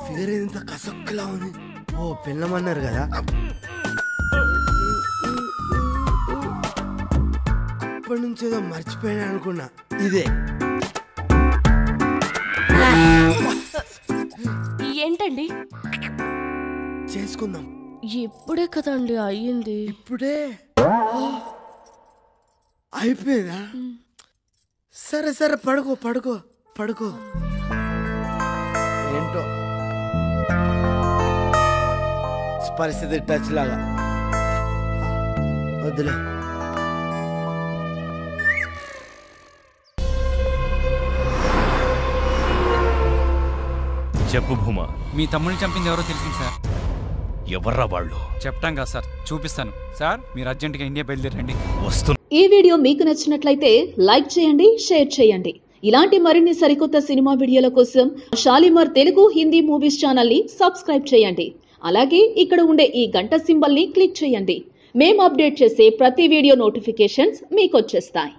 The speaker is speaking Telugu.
ఫిగర్ ఇంత కసక్కులా ఉంది. ఓ పిల్లమన్నారు కదా. ఇప్పటి నుంచి ఏదో మర్చిపోయాను అనుకున్నా. ఇదే ఏంటండి? చేసుకుందాం. ఇప్పుడే కదండి అయ్యింది. ఇప్పుడే అయిపోయిందా? సరే సరే పడుకో పడుకో పడుకో. ఏంటో పరిస్థితి టచ్ లాగా. వద్దులే. చెప్పు భూమా. మీ తమ్ముడిని చంపింది ఎవరో తెలిసింది సార్. ఎవర్రా వాళ్ళు? చెప్తాం కదా సార్, చూపిస్తాను సార్. మీరు అర్జెంటుగా ఇండియా బయలుదేరండి. వస్తున్నా. ఈ వీడియో మీకు నచ్చినట్లయితే లైక్ చేయండి, షేర్ చేయండి. ఇలాంటి మరిన్ని సరికొత్త సినిమా వీడియోల కోసం షాలిమార్ తెలుగు హిందీ మూవీస్ ఛానల్ ని సబ్స్క్రైబ్ చేయండి. అలాగే ఇక్కడ ఉండే ఈ గంట సింబల్ ని క్లిక్ చేయండి. మేము అప్డేట్ చేసే ప్రతి వీడియో నోటిఫికేషన్స్ మీకు వచ్చేస్తాయి.